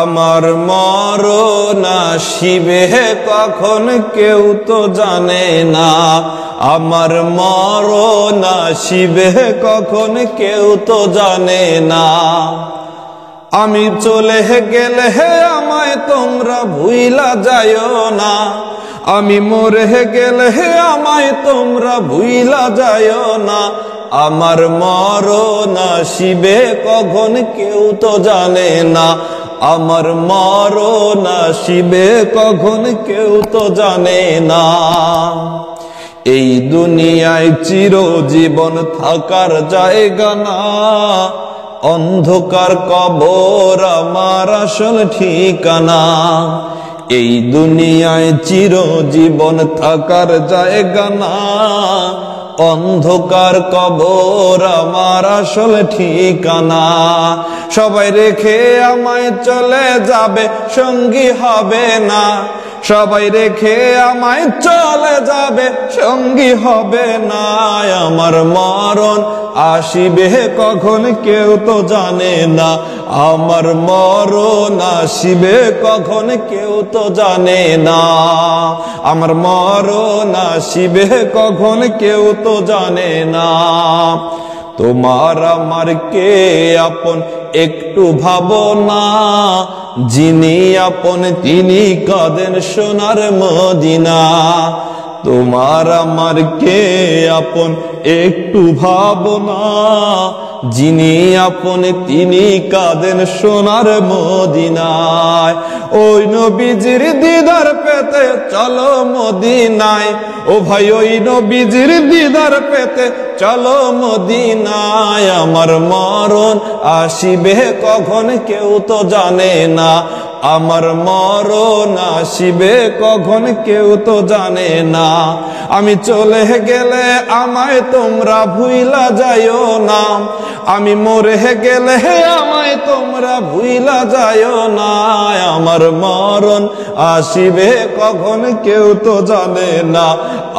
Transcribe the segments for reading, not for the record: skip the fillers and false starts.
আমার মরণ আসিবে কখন কেউ তো জানে না, আমার মরণ আসিবে কখন কেউ তো জানে না। আমি চলে গেলে আমায় তোমরা ভুইলা যাইও না, আমি মরে গেলে আমায় তোমরা ভুইলা যাইও না। আমার মরণ আসিবে কখন কেউ তো জানে না, আমার মরণ আসিবে কখন কেউ তো জানে না। এই দুনিয়ায় চিরজীবন থাকার জায়গা না, অন্ধকার কবর আমার আসল ঠিকানা। এই দুনিয়ায় চিরজীবন থাকার জায়গা না, অন্ধকার কবর আমার আসল ঠিকানা। সবাই রেখে আমায় চলে যাবে, সঙ্গী হবে না, সবাই রেখে আমায় চলে যাবে, সঙ্গী হবে না। আমার মরণ আসিবে কখন কেউ তো জানে না, আমার মরণ আসিবে কখন কেউ তো জানে না। আমার মরণ আসিবে কখন কেউ তো জানে না। তোমার আমার কে আপন একটু ভাবো না, যিনি আপন তিনি কাঁদেন সোনার মদিনা। তোমার আমার কে আপন একটু ভাবো না, যিনি আপন তিনি কাঁদেন সোনার মদিনায়। ওই নবীজির দিদার পেতে চলো মদিনায়, ও ভাই ওই নবীজির দিদার পেতে চলো মদিনায়। আমার মরণ আসিবে কখন কেউ তো জানে না, আমার মরণ আসিবে কখন কেউ তো জানে না। আমি চলে গেলে আমায় তোমরা ভুইলা যাইও না, আমি মরে গেলে আমায় তোমরা ভুইলা যাইও না। আমার মরণ আসিবে কখন কেউ তো জানে না,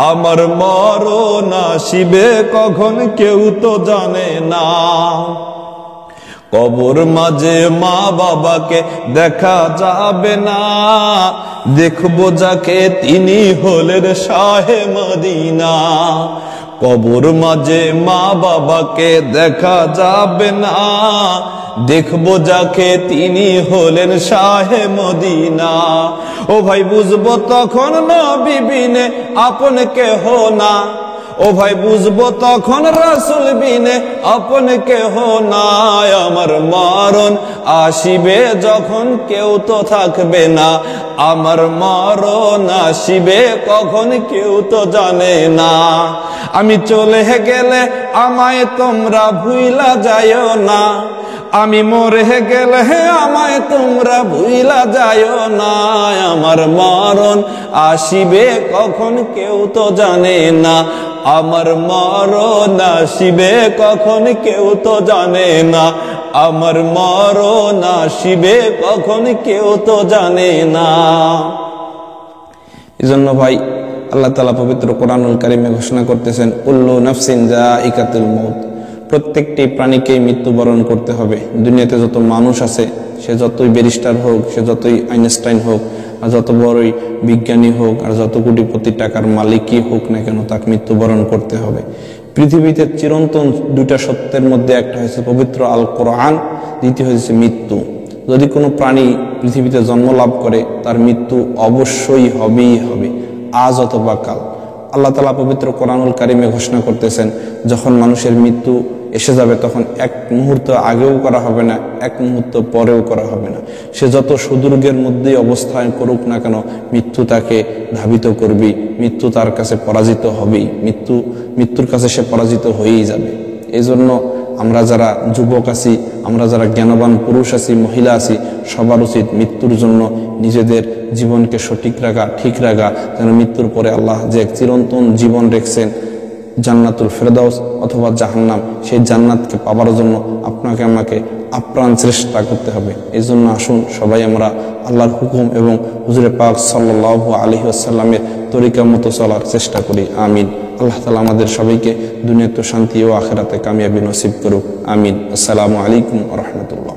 আমার মরণ আসিবে কখন কেউ তো জানে না। কবর মাঝে মা বাবাকে দেখা যাবে না, দেখবো যাকে তিনি হলেন শাহে মদিনা। কবর মাঝে মা বাবাকে দেখা যাবে না, দেখবো যাকে তিনি হলেন শাহে মদিনা। ও ভাই বুঝবো তখন নবী বিনে আপন কেহ না, ও ভাই বুঝবো তখন রাসূল বিনে আপন কেহ নাই। আমার মরণ আসিবে যখন কেউ তো থাকবে না, আমার মরণ আসিবে কখন কেউ তো জানে না। আমি চলে গেলে আমায় তোমরা ভুইলা যাইও না, আমি মরে গেলে আমায় তোমরা ভুইলা যাইও না। আমার মরণ আসিবে কখন কেউ তো জানে না, আমার মরণ আসিবে কখন কেউ তো জানে না, আমার মরণ আসিবে কখন কেউ তো জানে না। এজন্য ভাই আল্লাহ তাআলা পবিত্র কোরআনুল কারীমে ঘোষণা করতেছেন, কুল্লু নাফসিন যায়িকাতুল মউত, প্রত্যেকটি প্রাণীকেই মৃত্যুবরণ করতে হবে। দুনিয়াতে যত মানুষ আছে, সে যতই ব্যারিস্টার হোক, সে যতই আইনস্টাইন হোক, আর যত বড়ই বিজ্ঞানী হোক, আর যত কোটিপতি টাকার মালিকই হোক না কেন, তাকে মৃত্যুবরণ করতে হবে। পৃথিবীতে চিরন্তন দুইটা সত্যের মধ্যে একটা হয়েছে পবিত্র আল কোরআন, দ্বিতীয় হয়েছে মৃত্যু। যদি কোনো প্রাণী পৃথিবীতে জন্ম লাভ করে, তার মৃত্যু অবশ্যই হবেই হবে, আজ অথবা কাল। আল্লাহ তাআলা পবিত্র কোরআনুল কারীমে ঘোষণা করতেছেন, যখন মানুষের মৃত্যু এসে যাবে তখন এক মুহূর্ত আগেও করা হবে না, এক মুহূর্ত পরেও করা হবে না। সে যত সুদূর্গের মধ্যেই অবস্থান করুক না কেন, মৃত্যু তাকে ধাবিত করবে, মৃত্যু তার কাছে পরাজিত হবেই, মৃত্যুর কাছে সে পরাজিত হয়েই যাবে। এই জন্য আমরা যারা যুবক আছি, আমরা যারা জ্ঞানবান পুরুষ আছি, মহিলা আছি, সবার উচিত মৃত্যুর জন্য নিজেদের জীবনকে সঠিক রাখা, ঠিক রাখা, যেন মৃত্যুর পরে আল্লাহ যে এক চিরন্তন জীবন রেখেছেন, জান্নাতুল ফেরদাউস অথবা জাহান্নাম, সেই জান্নাতকে পাবার জন্য আপনাকে আমাকে আপ্রাণ চেষ্টা করতে হবে। এই জন্য আসুন সবাই আমরা আল্লাহর হুকুম এবং হুজুরে পাক সাল্লাল্লাহু আলাইহি ওয়াসাল্লামের তরিকা মতো চলার চেষ্টা করি। আমিন। আল্লাহ তাআলা আমাদের সবাইকে দুনিয়াতে শান্তি ও আখিরাতে কামিয়াবি নসিব করুক। আমিন। আসসালামু আলাইকুম ওয়া রাহমাতুল্লাহ।